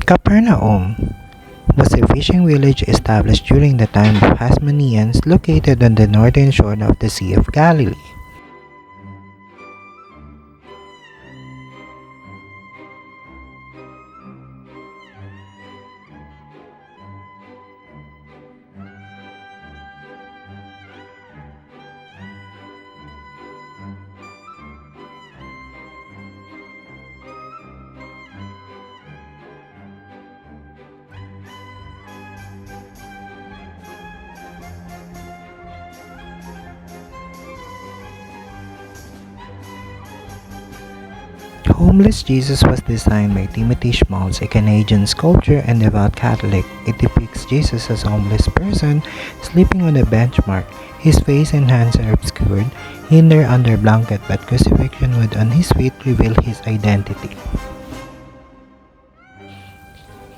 Capernaum was a fishing village established during the time of Hasmoneans located on the northern shore of the Sea of Galilee. Homeless Jesus was designed by Timothy Schmaltz, a Canadian sculptor and devout Catholic. It depicts Jesus as a homeless person sleeping on a benchmark. His face and hands are obscured, hidden under blanket, but crucifixion wood on his feet reveal his identity.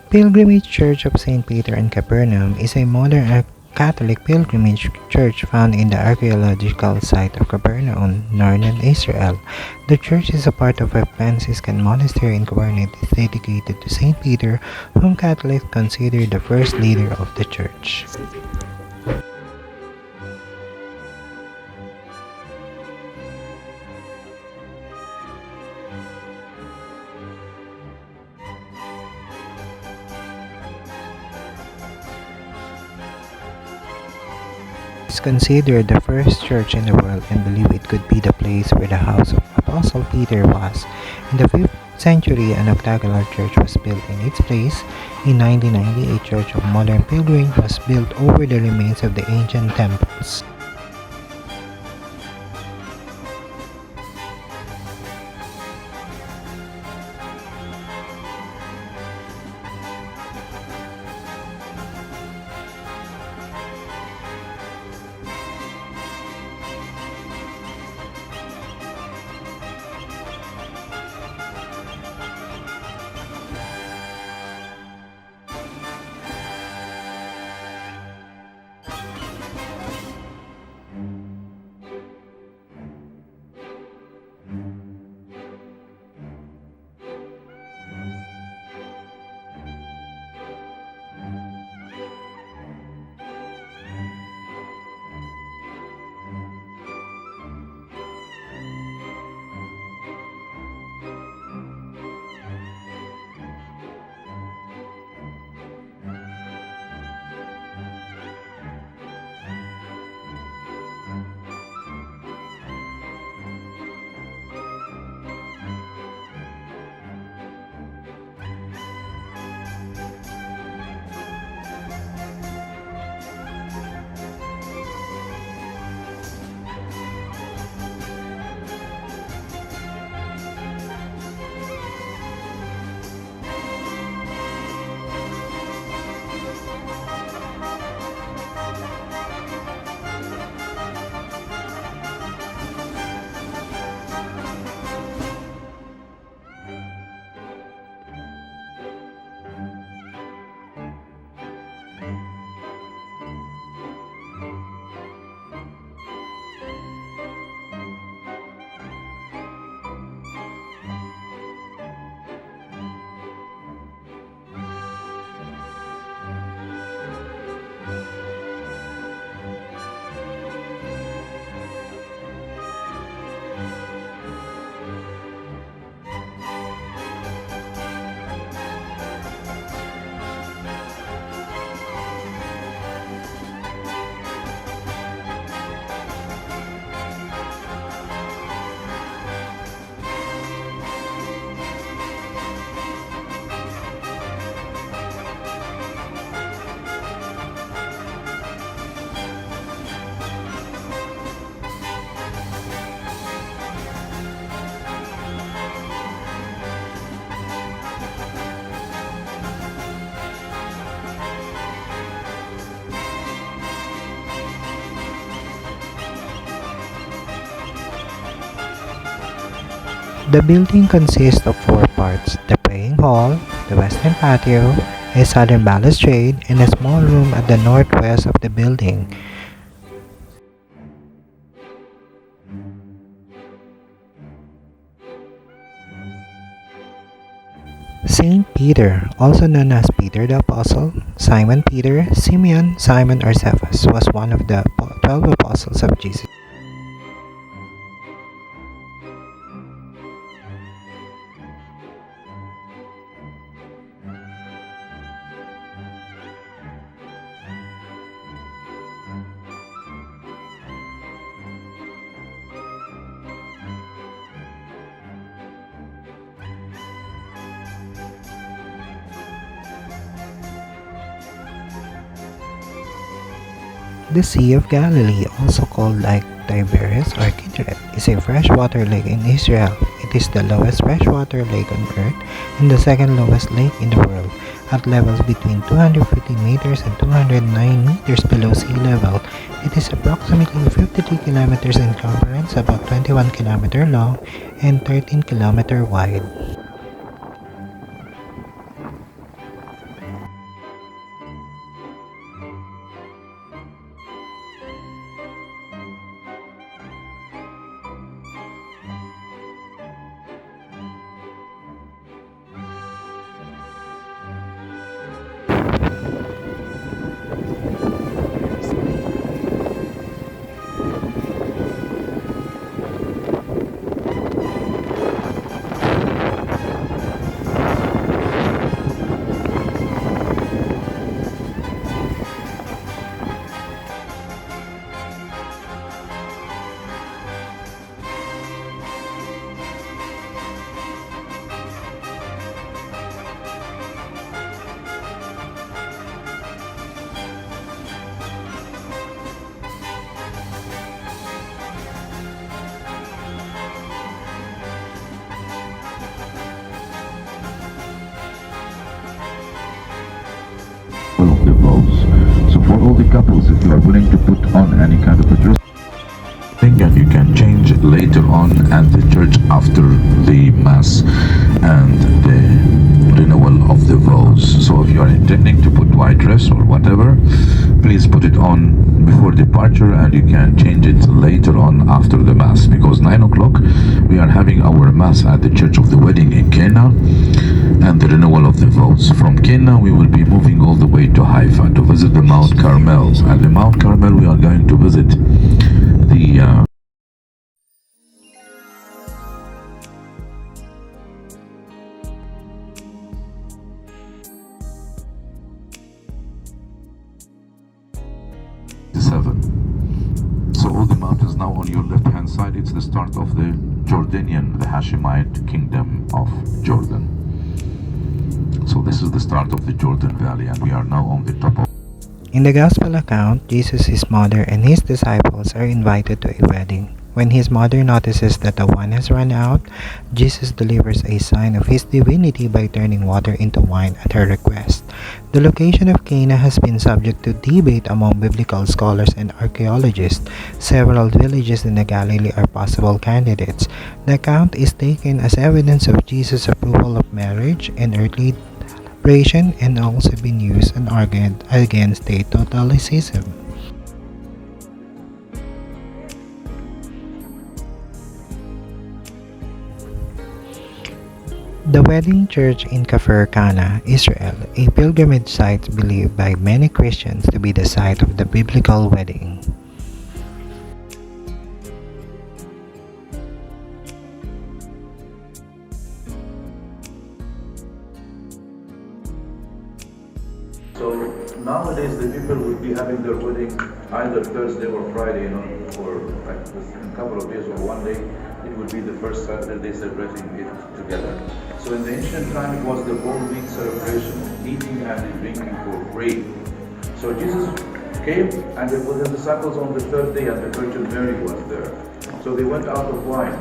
Pilgrimage Church of St. Peter in Capernaum is a modern Catholic pilgrimage church found in the archaeological site of Capernaum, northern Israel. The church is a part of a Franciscan monastery in Capernaum dedicated to St. Peter, whom Catholics consider the first leader of the church. It's considered the first church in the world and believe it could be the place where the house of Apostle Peter was. In the 5th century, an octagonal church was built in its place. In 1990, a church of modern pilgrimage was built over the remains of the ancient temples. The building consists of 4 parts: the praying hall, the western patio, a southern balustrade, and a small room at the northwest of the building. Saint Peter, also known as Peter the Apostle, Simon Peter, Simeon, Simon or Cephas, was one of the 12 apostles of Jesus. The Sea of Galilee, also called Lake Tiberias or Kidron, is a freshwater lake in Israel. It is the lowest freshwater lake on earth and the second lowest lake in the world, at levels between 250 meters and 209 meters below sea level. It is approximately 53 kilometers in circumference, about 21 kilometers long, and 13 kilometers wide. Of the vows. So for all the couples, if you are willing to put on any kind of a dress, and you can change it later on at the church after the mass and the renewal of the vows. So if you are intending to put white dress or whatever, please put it on before departure, and you can change it later on after the mass, because 9 o'clock we are having our mass at the church of the wedding in Cana and the renewal of the vows. From Cana we will be moving all the way to Haifa to visit the Mount Carmel. At the Mount Carmel we are going to visit the So all the mountains now on your left hand side, it's the start of the Jordanian, the Hashemite kingdom of Jordan. So this is the start of the Jordan Valley, and we are now on the top of. In the Gospel account, Jesus, his mother, and his disciples are invited to a wedding. When his mother notices that the wine has run out, Jesus delivers a sign of his divinity by turning water into wine at her request. The location of Cana has been subject to debate among biblical scholars and archaeologists. Several villages in the Galilee are possible candidates. The account is taken as evidence of Jesus' approval of marriage and earthly celebration, and also been used and argued against state totalicism. The Wedding Church in Kfar Cana, Israel, a pilgrimage site believed by many Christians to be the site of the biblical wedding. So nowadays the people will be having their wedding either Thursday or Friday, or like in a couple of days or one day. It will be the first Saturday celebrating it together. So in the ancient time it was the whole week celebration, eating and drinking for free. So Jesus came and with his disciples on the third day, and the Virgin Mary was there. So they went out of wine.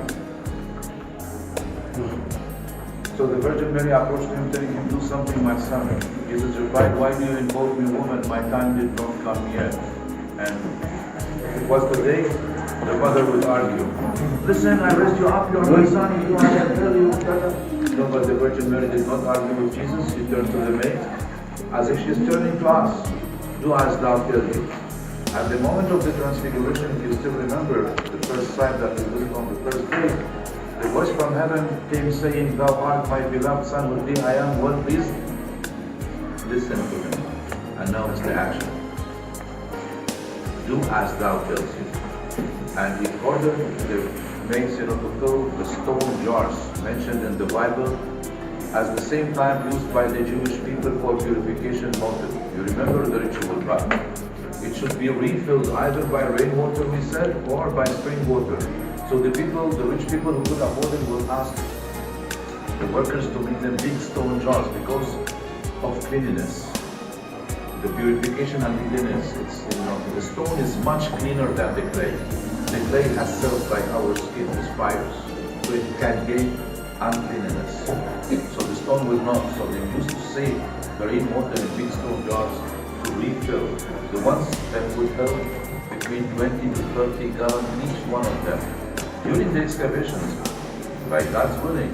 So the Virgin Mary approached him, telling him, "Do something, my son." Jesus replied, "Why do you invoke me, woman? My time did not come yet." And it was the day the mother would argue, "Listen, I raised you up, you're my son, you are I tell you." No, but the Virgin Mary did not argue with Jesus. She turned to the maid, as if she's turning to us. "Do as thou tell thee." At the moment of the transfiguration, if you still remember the first sight that we visited on the first day, The voice from heaven came saying, "Thou art my beloved Son, with thee I am well pleased." Listen to him. And now it's the action. Do as thou tells you. And he ordered the maids, to fill the stone jars mentioned in the Bible as the same time used by the Jewish people for purification motive. You remember the ritual, right? It should be refilled either by rainwater, we said, or by spring water. So the rich people who could afford it will ask the workers to make them big stone jars because of cleanliness. The purification and cleanliness, the stone is much cleaner than the clay. The clay has cells like our skin, is fibers, so it can gain uncleanness. So the stone will not. So they used to save the rainwater in big stone jars to refill. The ones that would hold between 20 to 30 gallons each one of them. During the excavations, by God's willing,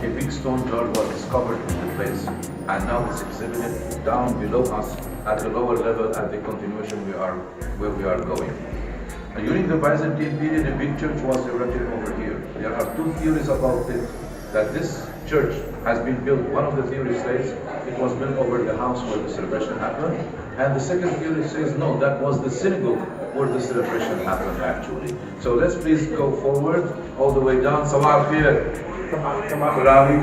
a big stone jar was discovered in the place, and now it's exhibited down below us at the lower level at the continuation where we are going. And during the Byzantine period, a big church was erected over here. There are two theories about it, that this church has been built. One of the theories says it was built over the house where the celebration happened, and the second theory says no, that was the synagogue where the celebration happened actually. So let's please go forward all the way down. صباح الخير. صباح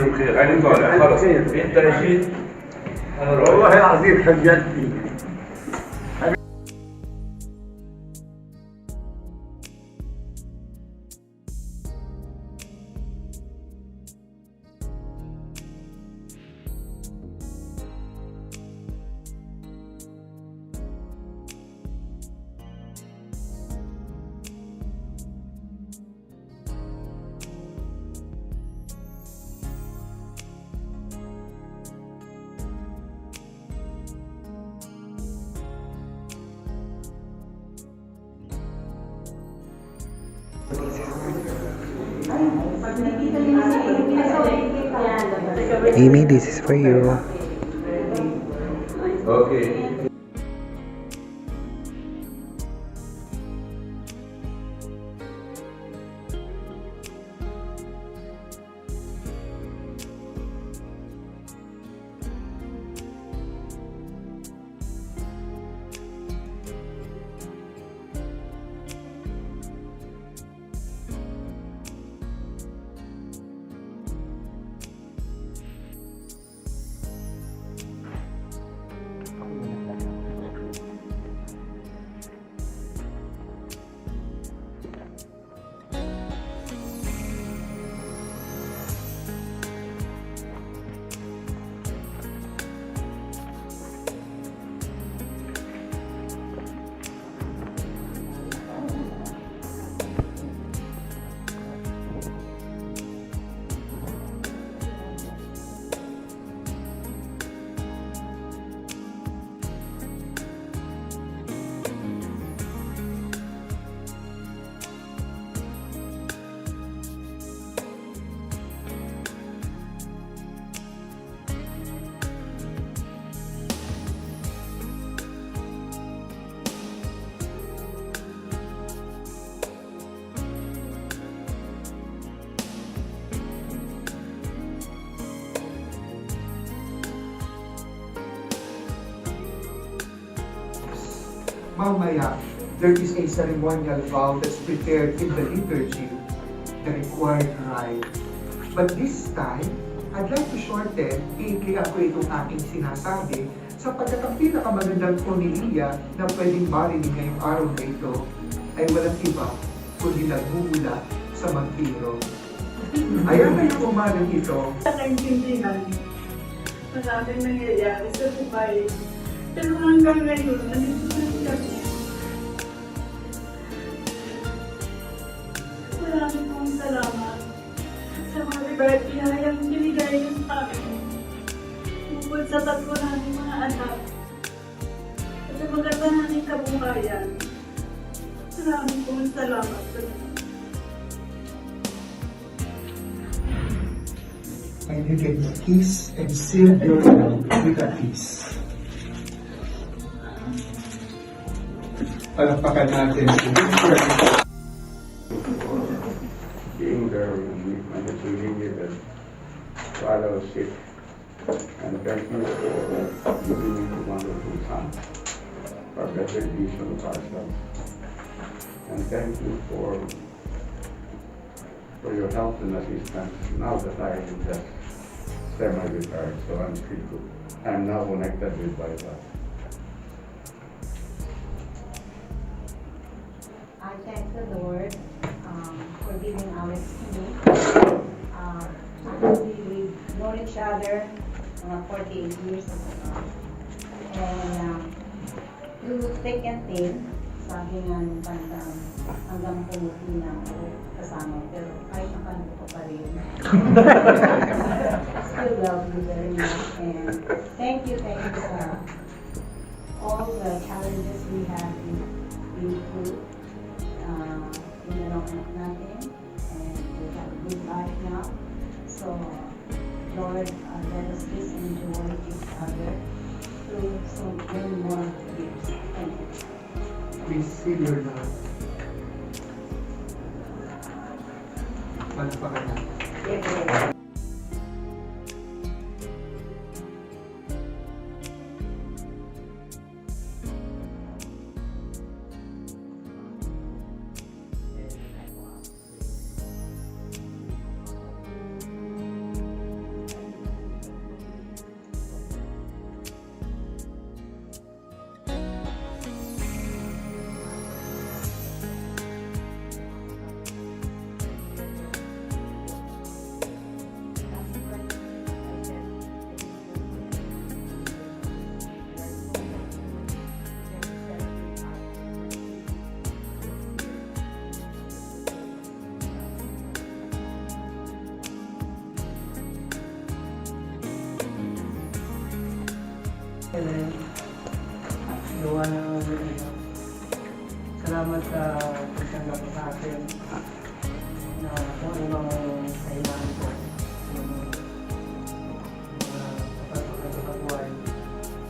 الخير. أنا طالع خلاص. أنت جيت. والله العظيم حجتني. Amy, this is for you. Okay. Mamaya, there is a ceremonial vow that's prepared in the liturgy, the required rite. But this time, I'd like to shorten, iikli ako itong aking sinasabi, sapagkat ang pinakamagandang homilya na pwedeng marinig ngayong araw na ito ay walang iba kundi nagmumula sa magpiro. Ayan ngayong umagang ito. Nakaintindihan, maraming nangyayari sa buhay. Pero hanggang ngayon, nandito na kami. Maraming pong salamat sa mga biyayang binigay niyo sa amin. Bukod sa tatlo namin mga anak at sa maganda namin kabuhayan. Maraming pong salamat sa inyo. And you can kiss and seal your love with a kiss. Palakpakan natin si Victor. Being very weak. fellowship. And thank you for giving me a wonderful son, for better vision of ourselves. And thank you for your help and assistance now that I am just semi-retired, so I'm still good. I'm now connected with Bible. I thank the Lord for giving Alex to me. Actually, we've known each other 48 years ago. And through thick and thin, sabi nga ng kanta, hanggang pumuti na ako kasama. Pero kahit nakanto ko pa rin. Still love you very much. And thank you sa all the challenges we have been through. Anak natin, and we have a good life now. So, Lord, let us just enjoy each other through so many more years. Thank you. Please seal your love. Palpakan natin. Gawa ng salamat sa pagtanggap mo sa akin na kung ano bang kailangan ko yung kapag-buhay.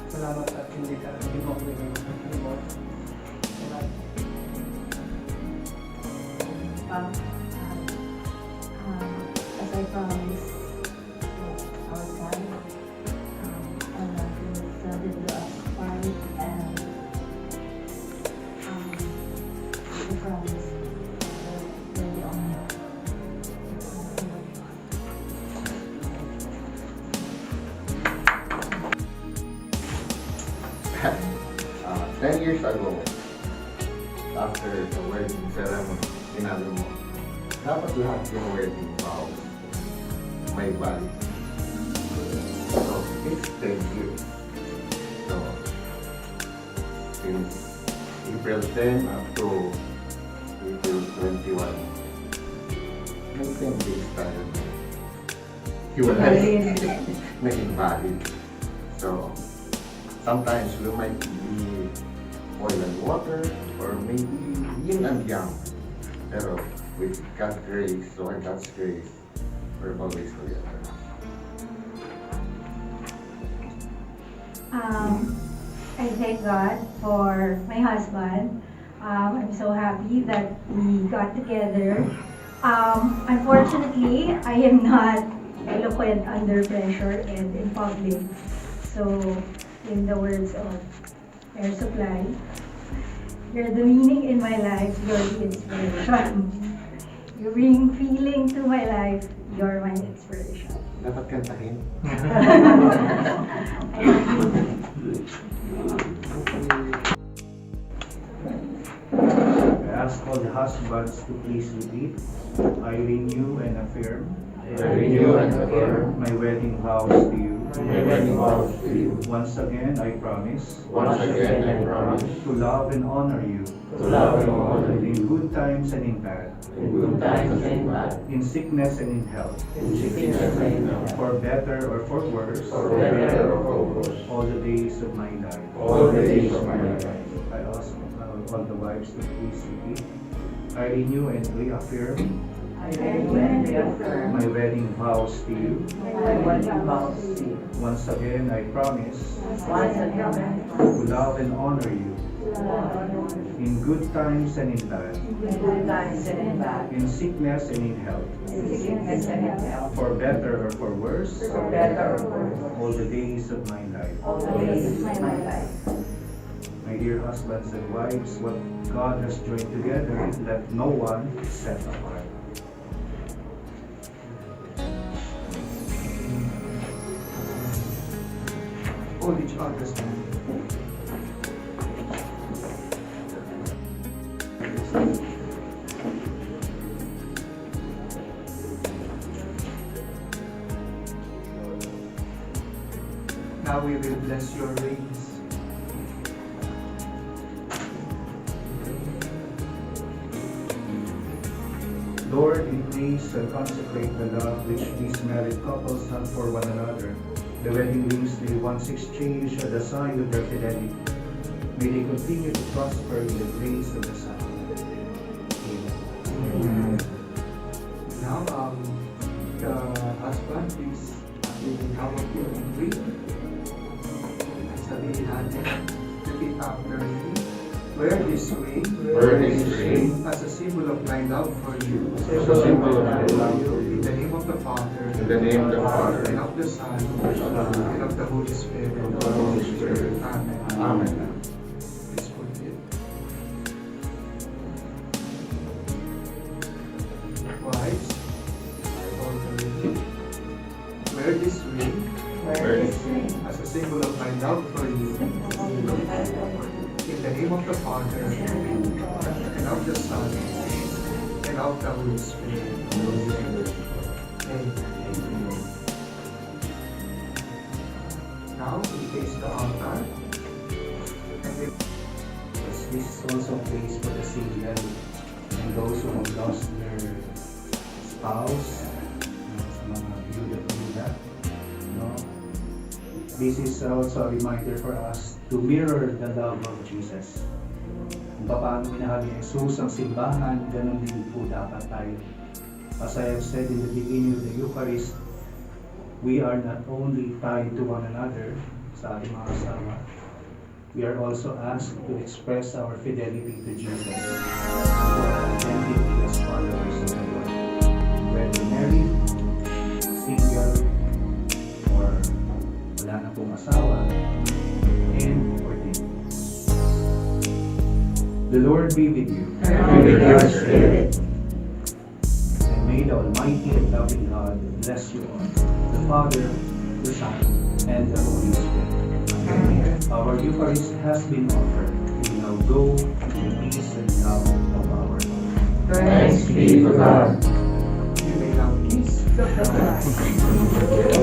Salamat at hindi mo ako limot. Salamat. As I promised our God, I love you, so did you aspire and I promise really honor. 10 years ago, after the wedding ceremony, sinabi mo, dapat lahat yung wedding vows may valid. So, it's 10 years. So, since April 10 up to April 21, may 10 days tayo hiwalay. Naging valid. So, sometimes we might be oil and water, or maybe yin and yang. Pero with God's grace, or God's grace, we're always together. I thank God for my husband. I'm so happy that we got together. Unfortunately, I am not eloquent under pressure and in public. So, in the words of Air Supply, you're the meaning in my life, you're the inspiration. You bring feeling to my life, you're my inspiration. Dapat kantahin. I ask all the husbands to please repeat. I renew and affirm my wedding vows to you. Once again, I promise to love and honor you in good times and in bad, in sickness and in health, for better or for worse, all the days of my life. I ask all the wives to please repeat. I renew and reaffirm my wedding vows to you. Once again, I promise to love and honor you in good times and in bad, in sickness and in health, for better or for worse, all the days of my life. My dear husbands and wives, what God has joined together, let no one set apart. Hold each other's hand. Now we will bless your rings. Lord, increase and consecrate the love which these married couples have for one another. The wedding rings they once exchanged are the sign of their fidelity. May they continue to prosper in the grace of the Son. Amen. Now, the husband, please, hawak yung ring. Sabihin natin, repeat after me. Wear this ring as a symbol of my love for you. In the name of the Father, and of the Son, and of the Holy Spirit. Amen. Please put it. Wives, hold the ring. Wear this ring as a symbol of my love for you. In the name of the Father, and of the Son, and of the Holy Spirit. Amen. Now, we face the altar. And we This is also a place for the single and those who have lost their spouse, sa mga byuda, no? This is also a reminder for us to mirror the love of Jesus. Kung paano minahal ni Jesus ang simbahan, ganun din po dapat tayo. As I have said in the beginning of the Eucharist, we are not only tied to one another sa ating mga asawa, we are also asked to express our fidelity to Jesus, our identity as followers of the Lord. Whether married, single, or wala na pong asawa, and ordained. The Lord be with you. And with your spirit. And may the Almighty and loving God bless you all, the Father, the Son, and the Holy Spirit. Our Eucharist has been offered. We now go in the peace and love of our Lord. Thanks be to God. may now kiss the bride.